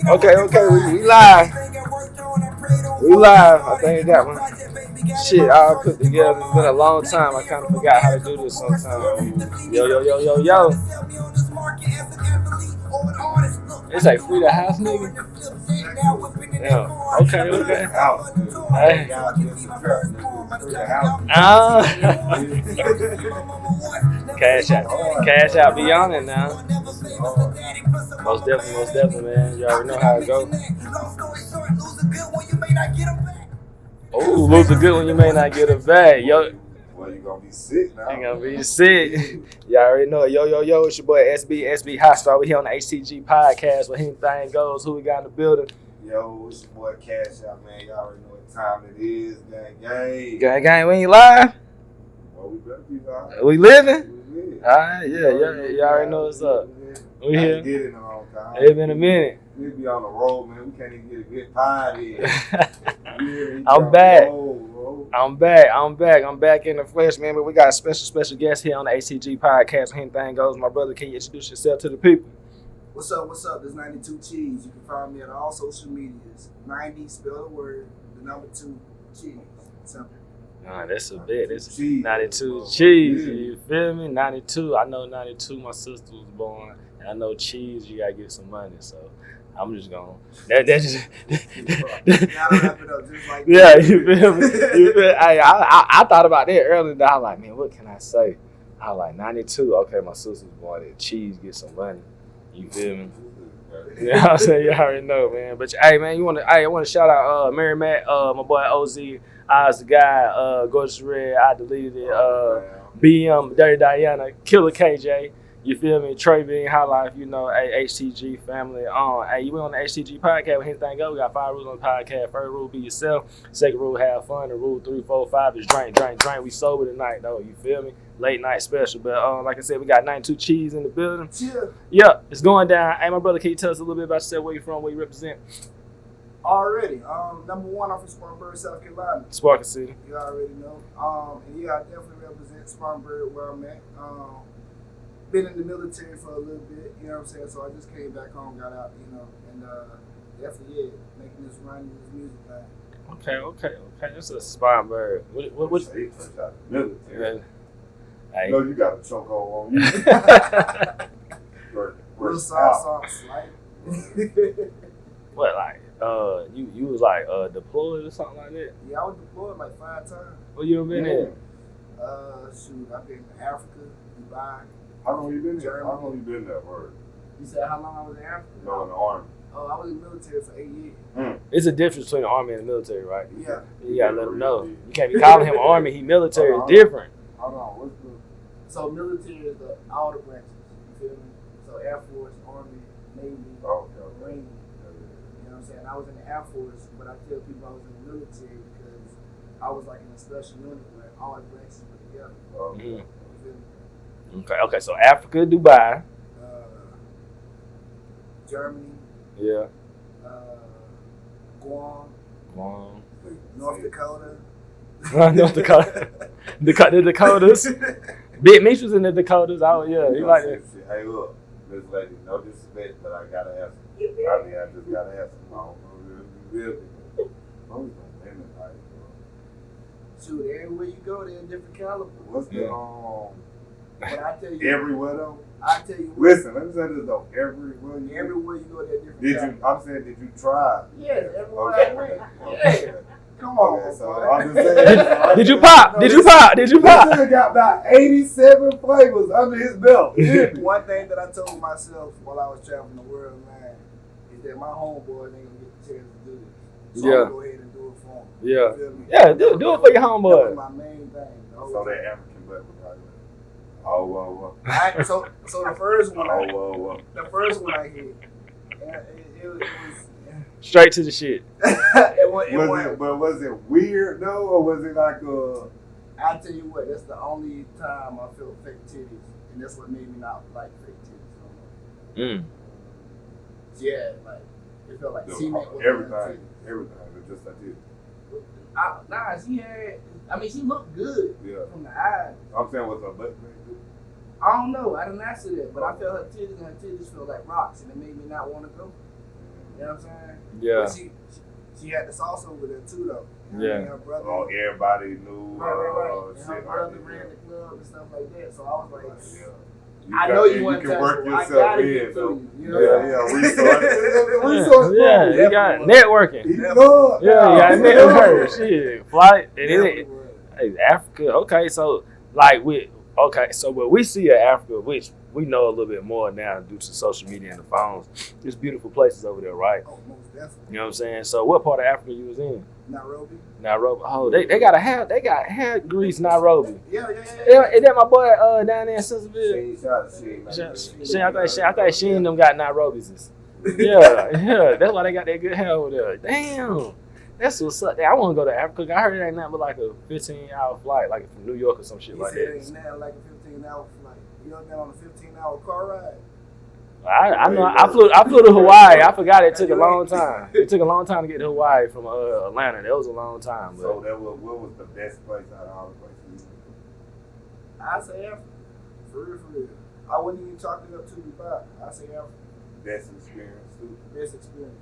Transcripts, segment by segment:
Okay, we live. We live. I think that one. Shit, all put together. It's been a long time. I kind of forgot how to do this sometimes. Yo. It's like free the house, nigga. Yeah. Okay. Hey. Cash out, be on it now. Most definitely, man. You already know how it goes. Oh, lose a good one, you may not get it back. Yo. Well, you gonna be sick now. You gonna be sick. Y'all already know it. Yo, it's your boy SB Hostile. We here on the HTG Podcast where anything goes. Who we got in the building? Yo, it's your boy Cash Out, man. Y'all already know what time it is. Gang, we ain't live? Well, we better be live. We living? Alright, yeah. Y'all already know what's up. We here. Get in a long time. It's been a minute. We be on the road, man. We can't even get a good pod in. I'm back. I'm back in the flesh, man. But we got a special guest here on the HTG Podcast. Anything goes. My brother, can you introduce yourself to the people? What's up? This is 92 Cheese. You can find me on all social medias. 90, spell the word, the number 2, cheese. Simple. Nah, that's a bit. That's cheese. 92 cheese. You feel me? 92. I know 92. My sister was born. And I know cheese. You gotta get some money. So I'm just going. That's just. Gotta wrap it up just like yeah, you feel me? I thought about that earlier. I was like, man, what can I say? I was like, 92. Okay, my sister's born. And cheese, get some money. You feel me? Yeah, I'm saying you already know, man. But hey, man, I want to shout out Mary Matt, my boy OZ. I was the guy, Gorgeous Red. I deleted it. BM, Dirty Diana, Killer KJ. You feel me? Trey being High Life, you know, HTG family. Hey, you went on the HTG podcast with anything go. We got 5 rules on the podcast. First rule, be yourself. Second rule, have fun. And rule 3, 4, 5 is drink. We sober tonight, though. You feel me? Late night special. But like I said, we got 92 Cheese in the building. Yeah, it's going down. Hey, my brother, can you tell us a little bit about yourself, where you from, where you represent? Already. Number 1, I'm from Spartanburg, South Carolina. Sparker City. You already know. And yeah, I definitely represent Spartanburg where I'm at. Been in the military for a little bit, you know what I'm saying? So I just came back home, got out, you know, and definitely, making this run, this music thing. Okay. That's a Spartanburg. What? Say you first out of the military. Hey. No, you got a chokehold on you. Real soft, like. What, like, you was like deployed or something like that? Yeah, I was deployed like 5 times. Where you been at? I've been to Africa, Dubai. How long you been there? Germany. How long you been there, word? You said how long I was in Africa? No, in the army. Oh, I was in the military for 8 years. It's a difference between the army and the military, right? Yeah. You gotta let them know. You can't be calling him army, he military. It's different. Hold on, what's the... So military is all the branches, you feel me? So Air Force, Army, Navy, Marine. You know what I'm saying? I was in the Air Force, but I tell people I was in the military because I was like in a special unit where all the branches were together. You feel me? Okay, so Africa, Dubai. Germany. Yeah. Guam. North Dakota. North Dakota. The Dakotas. Big Meech was in the Dakotas. He like that. Hey, look, this lady, no disrespect, but I gotta ask you. I just gotta ask you. I don't know if you really. Shoot, everywhere you go, they're a different caliber. What's the But I tell you, everywhere though? I tell you what. Listen, let me say this though. Everywhere you go, they're different caliber. I'm saying, did you try? Yes, everywhere I went. Yeah. Come on. Okay, so I'm just saying. Did you pop? This nigga got about 87 flavors under his belt. One thing that I told myself while I was traveling the world, man, is that my homeboys ain't gonna get the chance to do this. So I'm gonna go ahead and do it for them. Yeah. You feel me? Yeah, do it for your homeboy. That was my main thing. So that African butt was like, oh. So the first one, oh. The first one I hit, it was straight to the shit. Was it weird though, or was it like I tell you what, that's the only time I felt fake titties, and that's what made me not like fake titties no more. Yeah, like it felt like cement. Everything, just like this. She looked good from the eyes. I'm saying, what's her butt? I don't know. I didn't answer that, but I felt her titties, and her titties felt like rocks, and it made me not want to go. You know what I'm saying? Yeah. But she had the sauce over there too, though. Yeah. And her brother, everybody knew. right. And Shit her like brother that. ran the club and stuff like that. So I was like, Yeah. I know you want can work I yourself gotta in. get So. to you. You know Resource. Yeah, you got networking. Yeah, you got networking. Shit, flight. Hey, Africa. Okay, so what we see of Africa, which we know a little bit more now due to social media and the phones, there's beautiful places over there, right? Oh, most definitely. You know what I'm saying? So what part of Africa you was in? Nairobi. Oh, they got hair grease Nairobi. Yeah. Is that my boy down there in Sisterville? I think she and them got Nairobis. Yeah, that's why they got that good hair over there. Damn, that's what's up. I want to go to Africa. I heard it ain't nothing but like a 15-hour flight, like from New York or some shit like that. It ain't nothing like a 15-hour flight. You know, on a 15-hour car ride. I know. I flew to Hawaii. I forgot it took a long time. It took a long time to get to Hawaii from Atlanta. That was a long time. But. So what was the best place out of all the places? I say Africa. For real. I wouldn't even chalk it up to Dubai. I say Africa. Best experience too. Best experience.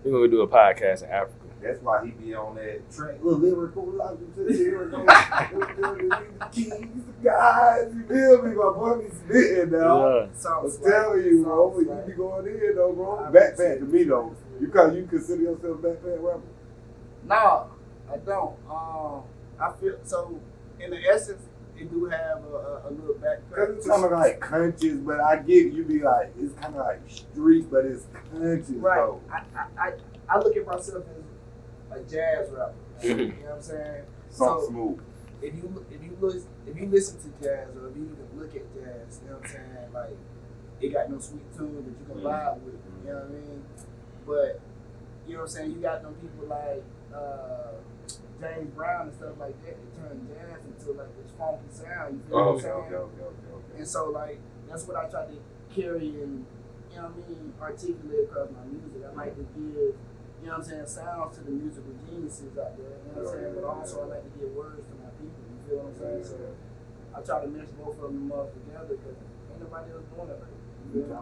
We're gonna do a podcast in Africa. That's why he be on that train. Look, lyrical, like you said, lyrical. The keys, the guys, you feel me? My boy be spitting now. Yeah. I'm telling you, bro. You be going in though, bro. Backpack to me though. You consider yourself a backpack rapper? Nah, I don't. I feel so. In the essence, it do have a little backpack. Cause it's kind of like countries, but I get it. You be like, it's kind of like street, but it's countries, right. Bro. I look at myself as a jazz rapper. You know what I'm saying? So smooth. If you listen to jazz or if you even look at jazz, you know what I'm saying? Like, it got no sweet tune that you can vibe with. You know what I mean? But you know what I'm saying? You got them people like James Brown and stuff like that. They turn jazz into like this funky sound. You feel what I'm saying? Okay. And so like that's what I try to carry and you know what I mean, articulate across my music. I like to give, you know what I'm saying, sounds to the musical geniuses out there. You know what I'm saying? But also I like to give words to my people. You feel what I'm saying? So I try to mix both of them up together because ain't nobody else doing it like that. You know?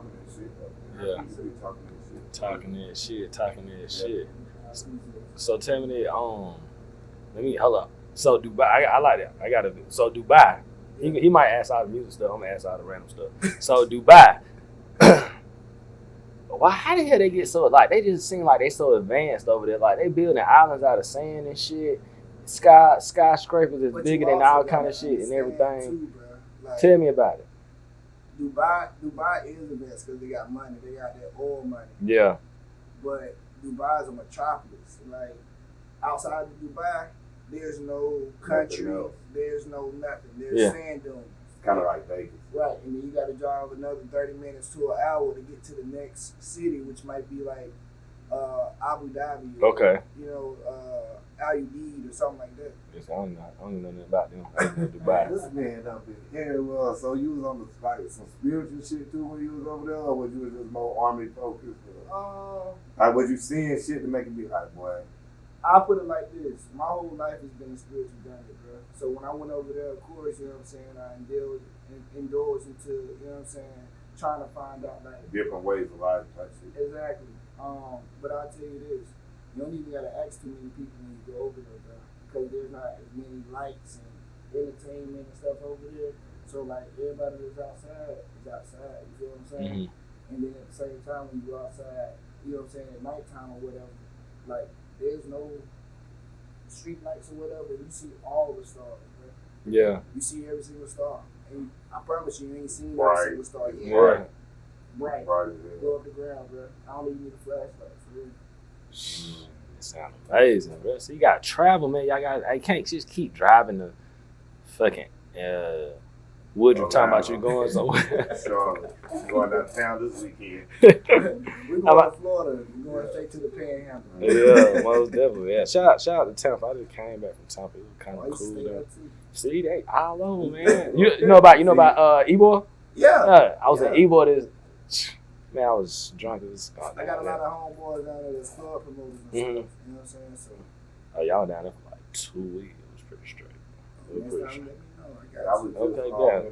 Talking that shit. Yeah. Talking that shit. So tell me that, hold up. So Dubai, I like that. So Dubai, he might ask all the music stuff, I'm gonna ask all the random stuff. So Dubai, how the hell they get so, like, they just seem like they so advanced over there. Like, they building islands out of sand and shit. Skyscrapers is bigger than all kind of shit and everything. Too, like, tell me about it. Dubai is the best because they got money. They got that oil money. Yeah. But Dubai is a metropolis. Like, outside of Dubai, there's no country. There's no nothing. There's sand dunes. Kind of like Vegas. Right, and then you got to drive another 30 minutes to an hour to get to the next city, which might be like Abu Dhabi. Or, you know, Al Udeid or something like that. Yes, I don't know nothing about them. I don't know Dubai. This man up in here. Well, so you was on some spiritual shit too when you was over there, or was you just more army focused? Like, was you seeing shit to make it be like, boy? I put it like this. My whole life has been a spiritual journey, bro. So when I went over there, of course, you know what I'm saying, I indulged into, you know what I'm saying, trying to find out, like, different ways of life type shit. Exactly. But I'll tell you this. You don't even got to ask too many people when you go over there, bro. Because there's not as many lights and entertainment and stuff over there. So, like, everybody that's outside is outside. You feel what I'm saying? Mm-hmm. And then at the same time, when you go outside, you know what I'm saying, at nighttime or whatever, like, there's no street lights or whatever. You see all the stars, bro. Yeah. You see every single star. And I promise you ain't seen every single star yet. Right. Go up the ground, bro. I don't even need a flashlight, for real. It sounds amazing, bro. So you got to travel, man. I can't just keep driving the fucking Woodruff talking about you going somewhere. Sure. Going downtown this weekend. We're going to Florida. We're going straight to the Panhandle. Yeah, most definitely. Yeah. Shout out to Tampa. I just came back from Tampa. It was kind of cool there. See, they all over, man. You know about Ebor? Yeah. I was at Ebor this. Man, I was drunk as I got a lot of homeboys down there that's club promoters and stuff. You know what I'm saying? So. Oh, y'all down there for like 2 weeks. It was pretty straight. I was just,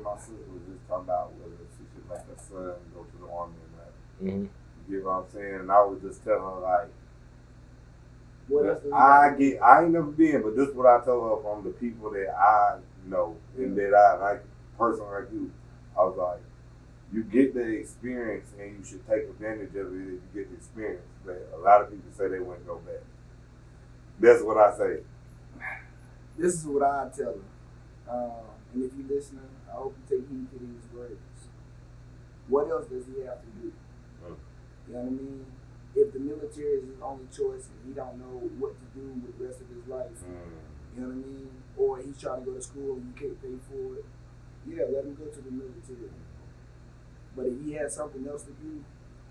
my sister was just talking about whether she should make her son go to the army or not. Mm-hmm. You get what I'm saying? And I was just telling her like, What else do we I ain't never been, but this is what I told her from the people that I know and that I like, a person like you. I was like, you get the experience and you should take advantage of it if you get the experience. But a lot of people say they wouldn't go back. That's what I say. This is what I tell them. And if you're listening, I hope you take heed to these words. What else does he have to do? You know what I mean? If the military is his only choice and he don't know what to do with the rest of his life, you know what I mean? Or he's trying to go to school and you can't pay for it, yeah, let him go to the military. But if he has something else to do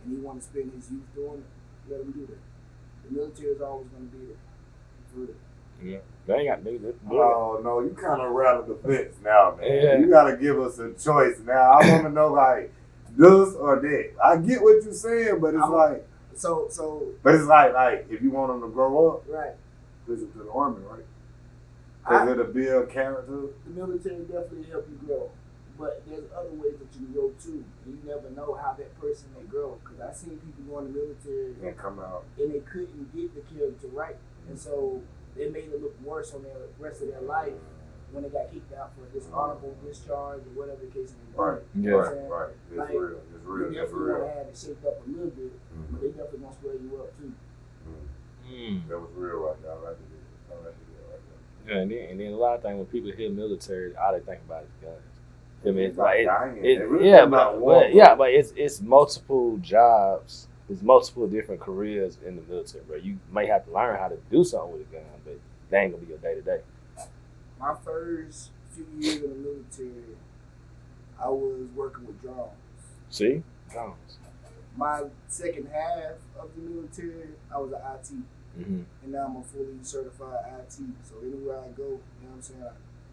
and he want to spend his youth doing it, let him do that. The military is always going to be there. For real. Yeah. They ain't got to do that. Oh, no, you kind of rattled the fence now, man. Yeah. You got to give us a choice now. I want to know, like, this or that. I get what you're saying, but it's like... But it's like, if you want them to grow up, right, listen to the Army, right? Because it'll build character. The military definitely help you grow. But there's other ways that you can grow, too. And you never know how that person may grow. Because I've seen people go in the military and come out. And they couldn't get the character right. And so... they made it look worse on the rest of their life when they got kicked out for dishonorable discharge or whatever the case may be. Right, you know right. It's like, real. It's real. You definitely want to have it shaped up a little bit, but they definitely going to swell you up too. That was real right there. I like it. Right there. Yeah, and then a lot of times when people hear military, all they think about is guns. I mean, it's like but it's multiple jobs. There's multiple different careers in the military, bro. You may have to learn how to do something with a gun, but that ain't gonna be your day to day. My first few years in the military, I was working with drones. See? Drones. My second half of the military, I was an IT. Mm-hmm. And now I'm a fully certified IT. So anywhere I go, you know what I'm saying,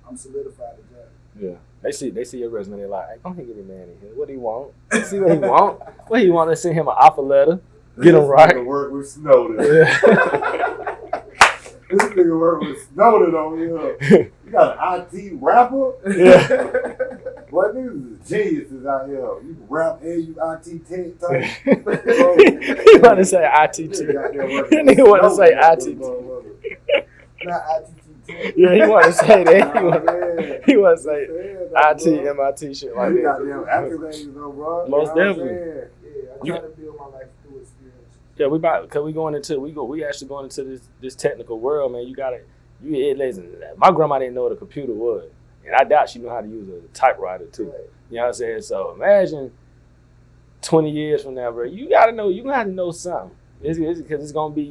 I'm solidified at that. Yeah. They see your resume, they're like, hey, don't get a man in here. What do he want? See what he want. What he want to send him an offer letter. Get him right. This nigga work with Snowden. Yeah. This nigga work with Snowden on here. You got an IT rapper? Yeah. What niggas is geniuses out here. You can rap and you IT tech type. He want to say IT tech. Nigga want to say IT tech. Not IT tech. Yeah, he want to say that. He want to say IT, MIT shit like that. that. Goddamn accolades though, bro. Most definitely. Yeah, I try to build my life through experience. Yeah, we actually going into this technical world, man. Listen, my grandma didn't know what a computer was, and I doubt she knew how to use a typewriter too. Right. You know what I'm saying? So imagine 20 years from now, bro. You gonna have to know something. Because it's gonna be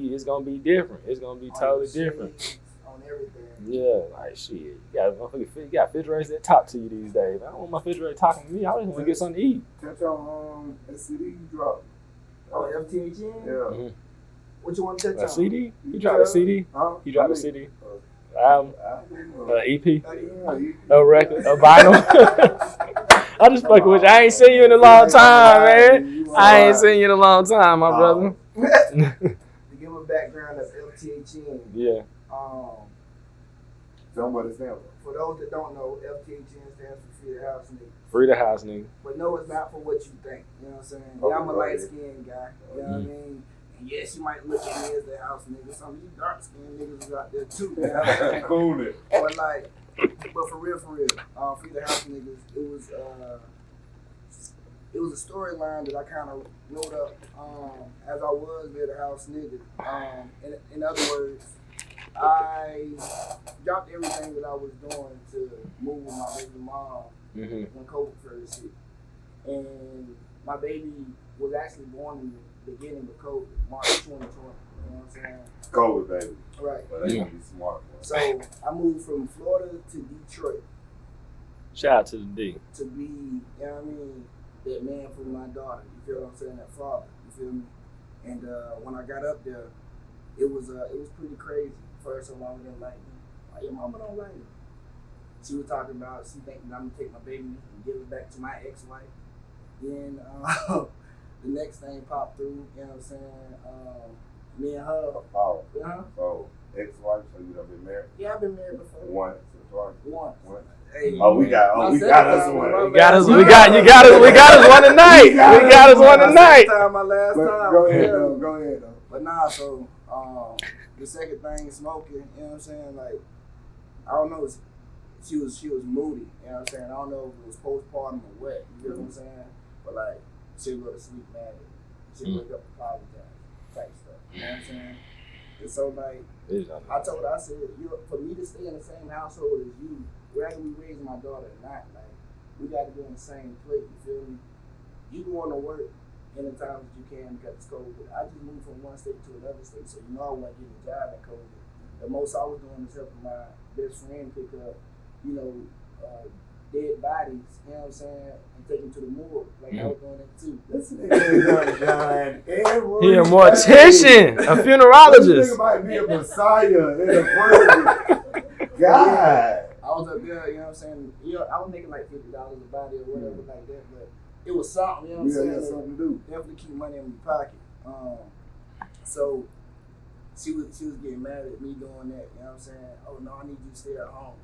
different. It's gonna be totally different. On everything. Yeah, like shit. You got refrigerators that talk to you these days. I don't want my refrigerator talking to me. I just want to get something to eat. Catch on SCD drop. Oh, FTHN? Yeah. Mm-hmm. What you want to touch on? A CD? You dropped a CD? Huh? You dropped a CD? Album? EP? A record? A vinyl? I just fucking with you. I ain't seen you in a long time, man. I ain't seen you in a long time, my brother. To give a background of FTHN. Yeah. Somebody stand for those that don't know, FTHN stands for Free the House Nigga. Free the House Nigga. But no, it's not for what you think. You know what I'm saying? Yeah, I'm a light skinned guy. You know what I mean? And yes, you might look at me as the house nigga. Some of you dark skinned niggas is out there too. You know what I'm saying? Cool it. But for real, Free the House Niggas, it was a storyline that I kind of wrote up as I was the house nigga. In other words, I dropped everything that I was doing to move with my baby mom when COVID first hit. And my baby was actually born in the beginning of COVID, March 2020. You know what I'm saying? COVID, baby. Right. But they gonna be smart. Man. So I moved from Florida to Detroit. Shout out to the D. To be, you know what I mean, that man for my daughter. You feel what I'm saying? That father. You feel me? And when I got up there, it was pretty crazy. First, her mama didn't like me. Why your mama don't like me? She was talking about she thinking I'm gonna take my baby and give it back to my ex-wife. Then the next thing popped through. You know what I'm saying? Me and her. Oh. Uh-huh. So, ex-wife, so you done been married? Yeah, I've been married before. Once or twice? Once. Hey, we My got us second one. time, We got us one tonight. We got us one tonight. My last time. Go ahead though. But nah, so the second thing is smoking, you know what I'm saying? Like, I don't know, she was moody, you know what I'm saying? I don't know if it was postpartum or what, you know what I'm saying? But like, she'd go to sleep mad. She'd wake up apologize, type stuff, you know what I'm saying? And so like, I told her, I said, for me to stay in the same household as you, whether we raise my daughter or not, like, we got to be on the same plate, you feel me? You go on to work any time that you can because it's COVID. I just moved from one state to another state, so you know I wasn't getting a job at COVID. The most I was doing is helping my best friend pick up, dead bodies, you know what I'm saying, and take them to the morgue. Like, I was doing that too. This nigga done every He a mortician, a funerologist. This nigga might be a messiah in the prison. God. I was up there, you know what I'm saying? I was making like $50 a body or whatever like that, but it was something, you know what I'm saying? Yeah, something to do. Definitely keep money in my pocket. So she was getting mad at me doing that, you know what I'm saying? Oh no, I need you to stay at home.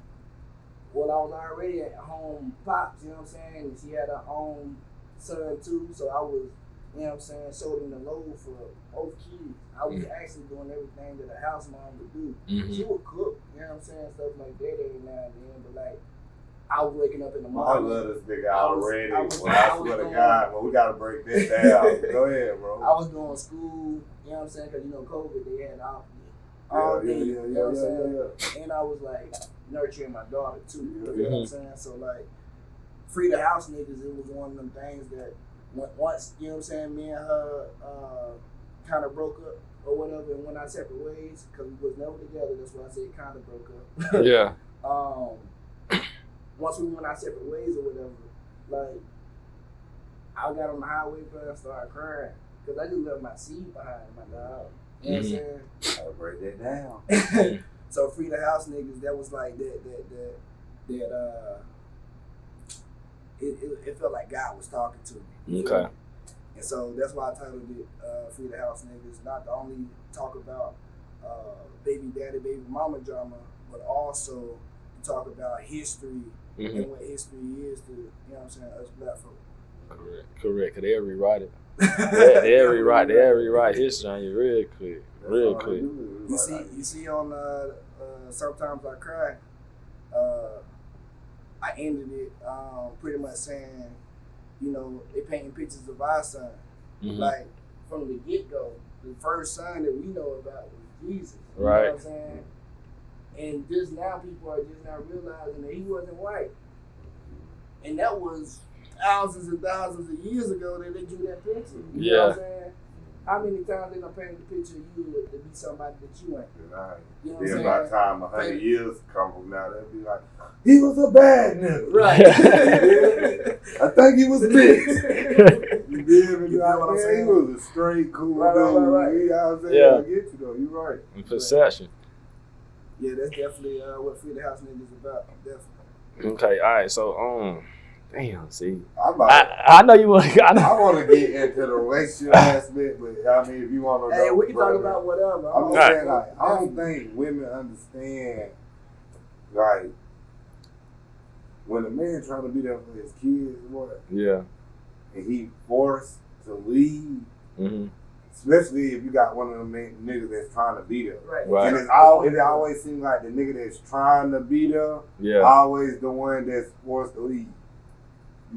Well, I was already at home pops, you know what I'm saying? And she had her own son too, so I was, you know what I'm saying, shouldering the load for both kids. I was actually doing everything that a house mom would do. She would cook, you know what I'm saying, stuff like that every now and then, but like, I was waking up in the morning. I love this nigga already. I swear to God, but we gotta break this down. Go ahead, bro. I was doing school, you know what I'm saying, because COVID, they had all day, you know what I'm saying? And I was like nurturing my daughter too, you know what I'm saying? So like, free the house niggas, it was one of them things that once, you know what I'm saying, me and her kind of broke up or whatever and went our separate ways because we was never together. That's why I said kind of broke up. Yeah. Once we went our separate ways or whatever, like, I got on the highway and started crying because I just left my seed behind, my dog. You know what I'm saying? I'll break that down. So free the house niggas, that was like that it felt like God was talking to me. Okay. And so that's why I titled it Free the House Niggas, not to only talk about baby daddy, baby mama drama, but also to talk about history and what history is to, you know what I'm saying, us black folk. Correct. Cause they'll rewrite it. They'll rewrite history on you real quick. Real quick. You see on Sometimes I Cry, I ended it pretty much saying, you know, they painting pictures of our son. Like, from the get-go, the first son that we know about was Jesus. You know what I'm saying? And just now, people are just now realizing that he wasn't white. And that was thousands and thousands of years ago that they drew that picture. You know what I'm saying? How many times they done painted the picture of you to be somebody that you ain't? You know what I'm saying? By the time 100 years come from now, they'll be like, he was a bad nigga. Right. I think he was mixed. You know what I'm saying? He was a straight, cool dude. Right. You know what I'm saying? I get you though. You're right. And perception. Yeah, that's definitely what Free the House niggas is about. Definitely. Okay, all right. So, damn. See, I know you want. I want to get into the relationship aspect, but I mean, if you want to, hey, we can talk about whatever. I'm just saying, like, I don't think women understand, like, when a man trying to be there for his kids, what? Yeah. And he forced to leave. Especially if you got one of them niggas that's trying to be there. Right. And it always seems like the nigga that's trying to be there, always the one that's forced to leave.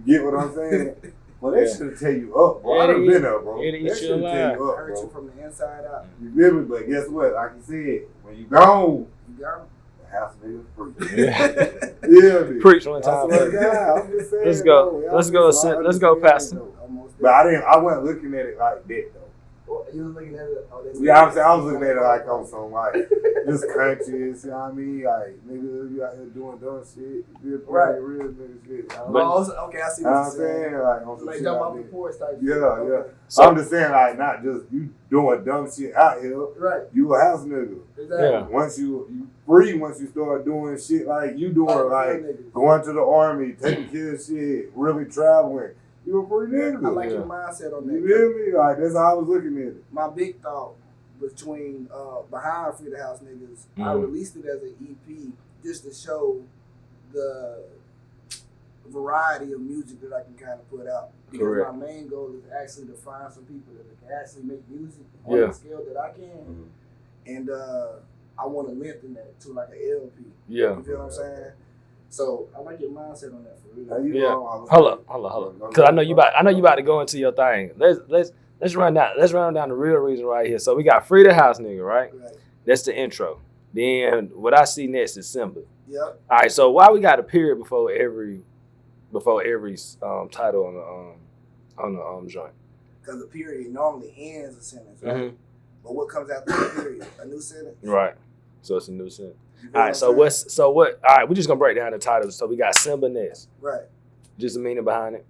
You get what I'm saying? Well, they should have tell you up, bro. I done been up, bro. They should have tell you up, hurt you from the inside out. You feel me? But guess what? Like you said, when you gone, the house niggas free. Yeah, preach one time. I'm just saying, let's go, Pastor. But I wasn't looking at it like that though. You was looking at it. I'm saying I was looking at it like on some like just conscious. You know what I mean? Like nigga, you out here doing dumb shit. You real nigga shit. Okay, I see what you're saying. Like on some like shit jump off the porch type. Yeah. Okay. So I'm just saying like not just you doing dumb shit out here. Right. You a house nigga. Exactly. Yeah. Once you free, once you start doing shit like you doing, like going to the army, taking care of shit, really traveling. You a free nigga. I like your mindset on that. You feel me? Like, that's how I was looking at it. My big thought between behind Free the House Niggas. I Mm. released it as an EP just to show the variety of music that I can kind of put out. Because Correct. my main goal is actually to find some people that can actually make music on the scale that I can. And I want to lengthen that to like an LP. Yeah. You feel what I'm saying? So I like your mindset on that for real. Now, you Yeah. know, Hold up. Because I know you about to go into your thing. Let's run down the real reason right here. So we got Free the House Nigga, right? Right. That's the intro. Then what I see next is Simba. Yep. All right. So why we got a period before every title on the joint? Because the period normally ends a sentence, right? Mm-hmm. But what comes after the period? A new sentence. Right. So it's a new sentence. You feel All right. what So I'm what? All right. We're just gonna break down the titles. So we got Simba next. saying? Right. Just the meaning behind it.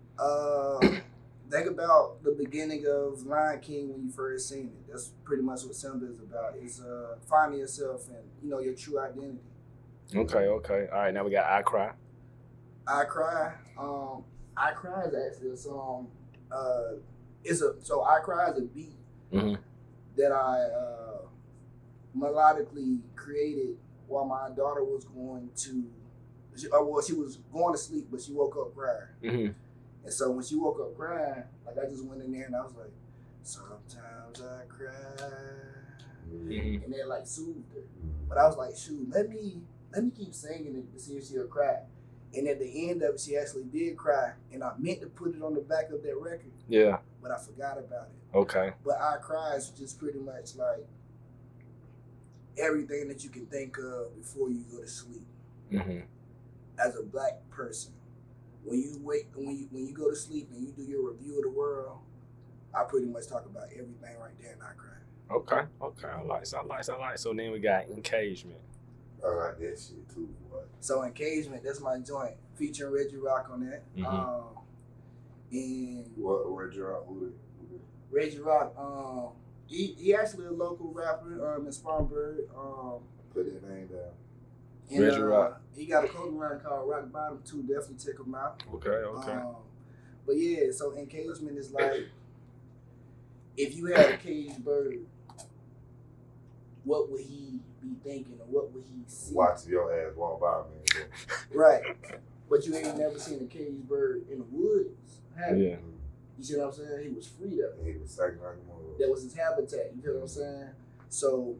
Think about the beginning of Lion King when you first seen it. That's pretty much what Simba is about. It's finding yourself and your true identity. Okay. All right. Now we got I Cry. I Cry. I Cry is actually a song. I Cry is a beat Mm-hmm. that I melodically created while my daughter was going to. She was going to sleep, but she woke up crying. Mm-hmm. And so when she woke up crying, like I just went in there and I was like, sometimes I cry, Mm-hmm. and that like soothed her. But I was like, shoot, let me keep singing it to see if she'll cry. And at the end of it, she actually did cry, and I meant to put it on the back of that record, Yeah. but I forgot about it. Okay. But I Cry is just pretty much like everything that you can think of before you go to sleep. Mm-hmm. As a black person, when you go to sleep and you do your review of the world, I pretty much talk about everything right there in I Cry. Okay. I like. So then we got Engagement. I like that shit too, boy. So Engagement, that's my joint, featuring Reggie Rock on that. Mm-hmm. And What Reggie Rock? Who Reggie Rock, he actually a local rapper in Spartanburg. put that name down? And, Reggie Rock. He got a clothing line called Rock Bottom too. Definitely check him out. Okay. But yeah, so Engagement is like, if you had a caged bird, what would he be thinking, or what would he see? Watch your ass walk by, man. Right. But you ain't never seen a caged bird in the woods, have you? Yeah. You see what I'm saying? He was free though. He was singing like a mother. That was his habitat. You feel what I'm saying? So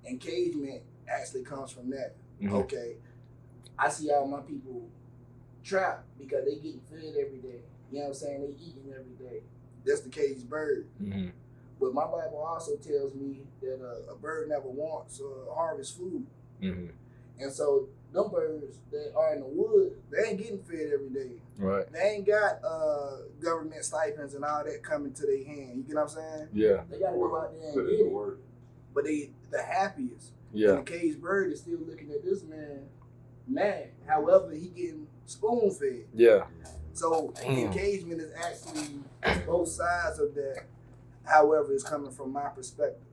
engagement actually comes from that. Mm-hmm. Okay, I see all my people trapped because they getting fed every day. You know what I'm saying? They eating every day. That's the caged bird. Mm-hmm. But my Bible also tells me that a bird never wants or harvest food. Mm-hmm. And so them birds that are in the woods, they ain't getting fed every day. Right. They ain't got government stipends and all that coming to their hand. You get what I'm saying? Yeah. They gotta go out there and Put get in the it. work. But they the happiest. Yeah. And the caged bird is still looking at this man mad. However, he getting spoon fed. Yeah. So Damn. engagement is actually both sides of that. However, it's coming from my perspective.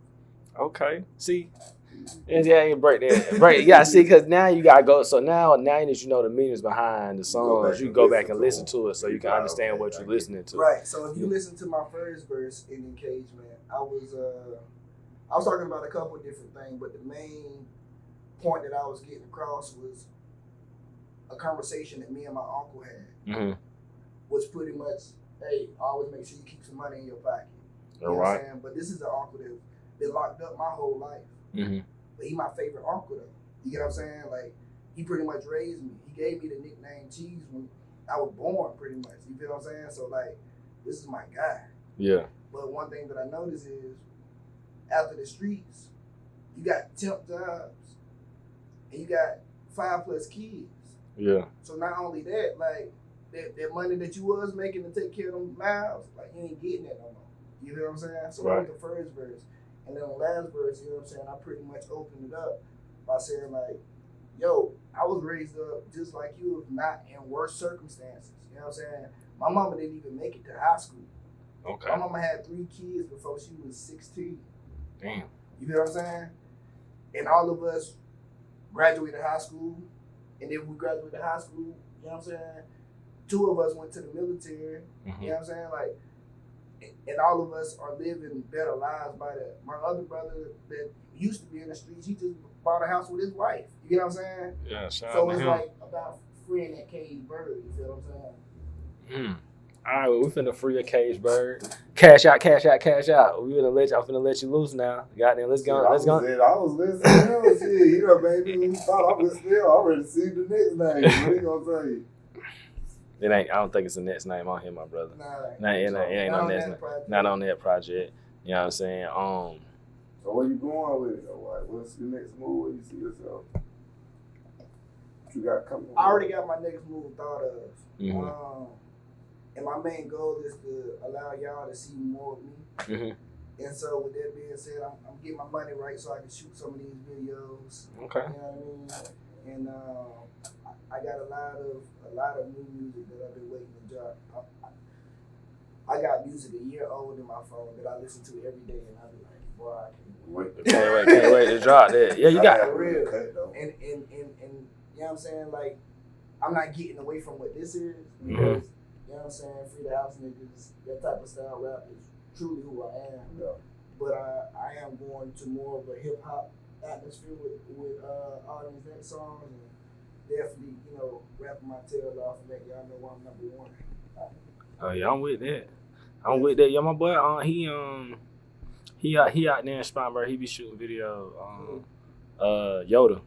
Okay. See. And yeah, you break that. Right. Yeah. See, because now you gotta go. So now that you know the meanings behind the songs, you go back and listen to it, so you can understand what you're listening to. Right. So if you listen to my first verse in engagement, I was talking about a couple of different things, but the main point that I was getting across was a conversation that me and my uncle had. Mm-hmm. Was pretty much, hey, always make sure you keep some money in your pocket. You All know right. what I'm saying? But this is an uncle that's been locked up my whole life. Mm-hmm. But he my favorite uncle though. You get what I'm saying? Like, he pretty much raised me. He gave me the nickname Cheese when I was born, pretty much. You feel what I'm saying? So like, this is my guy. Yeah. But one thing that I noticed is, after the streets, you got temp jobs, and you got 5+ kids. Yeah. So not only that, like, that money that you was making to take care of them miles, like, you ain't getting that no more. You know what I'm saying? So that was the first verse. And then the last verse, you know what I'm saying, I pretty much opened it up by saying, like, yo, I was raised up just like you, not in worse circumstances. You know what I'm saying? My mama didn't even make it to high school. Okay. My mama had 3 kids before she was 16. Damn. You feel what I'm saying? And all of us graduated high school, and then we graduated high school, you know what I'm saying? 2 of us went to the military, Mm-hmm. you know what I'm saying? Like, and all of us are living better lives by that. My other brother that used to be in the streets, he just bought a house with his wife. You know what I'm saying? Yeah, so it's like about freeing that caged bird. You feel what I'm saying? All right, well, we finna free a caged bird. Cash out. We finna let you loose now. Goddamn, let's go. I was listening. Shit, you know, baby, you thought I was still already see the next name. What you gonna say? It ain't. I don't think it's the next name on here, my brother. Nah, it ain't on next name. Not on that project. You know what I'm saying? So where you going with it? Like, what's your next move? Where you see yourself? What you got coming? I already got my next move thought of. Mm-hmm. And my main goal is to allow y'all to see more of me. Mm-hmm. And so with that being said, I'm getting my money right so I can shoot some of these videos. Okay. You know what I mean? And I got a lot of new music that I've been waiting to drop. I got music a year old in my phone that I listen to every day, and I be like, boy, I can't wait to drop that. Yeah, you got for real. And you know what I'm saying? Like, I'm not getting away from what this is because you know what I'm saying, free the house niggas, that type of style rap is truly who I am. Yeah. But I am going to more of a hip hop atmosphere with all these next songs, and definitely, you know, rapping my tail off and let y'all know I'm number one. Oh yeah, I'm with that. Yo, my boy, he out there in Spartanburg. He be shooting video. Yoda.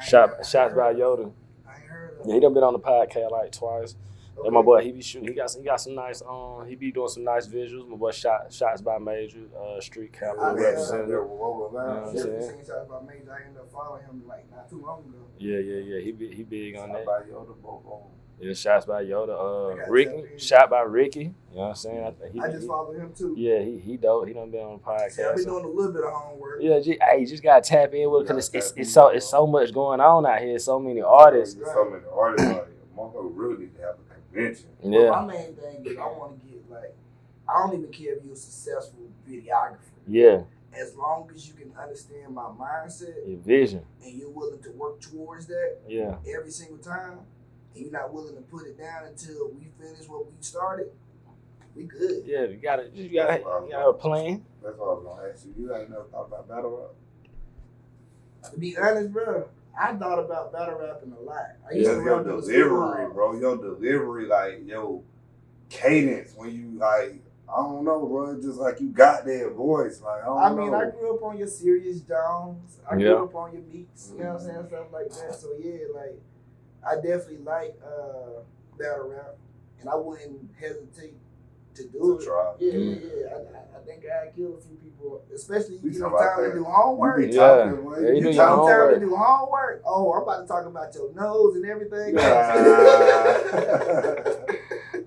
Shots by Yoda. I ain't heard of Yeah, he done been on the podcast like twice. Okay. And my boy, he be shooting. He got some nice. He be doing some nice visuals. My boy, shots by Major, street capital representative. Shots by Major. I ended up following him like not too long ago. Yeah. He big on that. By Yoda, Yeah, shots by Yoda. Ricky, shot by Ricky. You know what I'm saying? I just followed him too. Yeah, he dope. He done been on the podcast. See, I've been doing a little bit of homework. Yeah, you just gotta tap in with it because it's so much going on out here. So many artists. So many artists out here. Motherfucker really need to have a convention. Yeah. Well, my main thing is I want to get I don't even care if you're a successful videographer. Yeah. As long as you can understand my mindset, Your vision, and you're willing to work towards that. Yeah. Every single time, and you're not willing to put it down until we finish what we started, we good. Yeah, you gotta have a plan. That's what I was gonna ask you. You ain't never thought about battle rap? To be honest, bro, I thought about battle rapping a lot. Your delivery, bro. Your delivery, like, your cadence when you, like, I don't know, bro. It's just like you got that voice. Like, I don't know. I grew up on your Serious Jones. I grew up on your Meeks. You know what I'm saying? Stuff like that. So, yeah, like, I definitely like battle rap. And I wouldn't hesitate to do it. Try. Yeah. I think I killed a few people, especially We you know, talk about time to that. do homework. You be Yeah. talking, boy. Yeah, you do You your Time homework. to do homework. Oh, I'm about to talk about your nose and everything.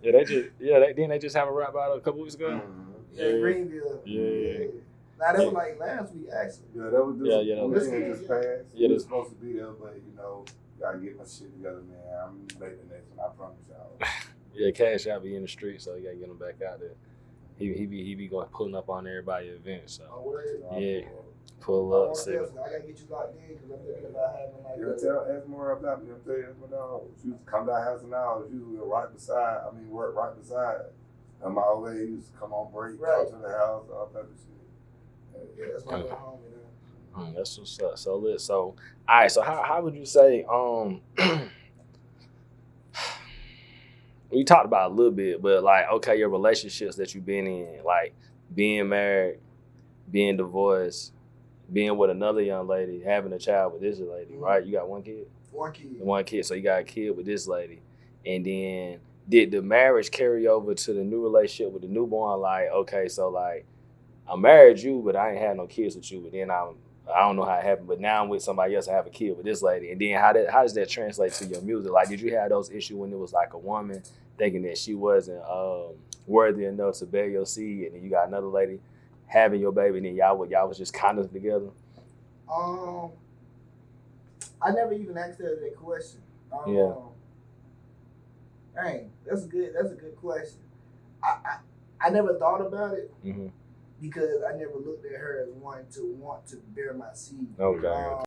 Yeah, they just have a rap battle a couple weeks ago. Yeah, Greenville. Yeah. Now that was like last week, actually. Yeah, that was just, Yeah, that was- just passed. Yeah, It was supposed to be there, but, you know, gotta get my shit together, man. I'm gonna make the next one, I promise y'all. Yeah, Cash out be in the street, so you gotta get him back out there. He be going pulling up on everybody event, so Oh, word. yeah, pull up. I gotta get you locked in because I'm thinking about having like. Ask more about me. I'm telling you, that's my dog. She used to come to our house and now she used to work right beside. And my old lady used to come on break, Right. come to the house, all type of shit. Yeah, that's my little homie, man. That's what's up. So lit. So all right. So how would you say we talked about it a little bit, but like, okay, your relationships that you've been in, like being married, being divorced, being with another young lady, having a child with this lady, right? You got one kid? One kid. So you got a kid with this lady. And then did the marriage carry over to the new relationship with the newborn? Like, okay, so like I married you, but I ain't had no kids with you. But then I don't know how it happened, but now I'm with somebody else. I have a kid with this lady. And then how does that translate to your music? Like, did you have those issues when it was like a woman thinking that she wasn't worthy enough to bear your seed, and then you got another lady having your baby, and then y'all was just kind of together? I never even asked her that question. Dang, that's a good question. I never thought about it. Mm-hmm. Because I never looked at her as one to want to bear my seed. Okay.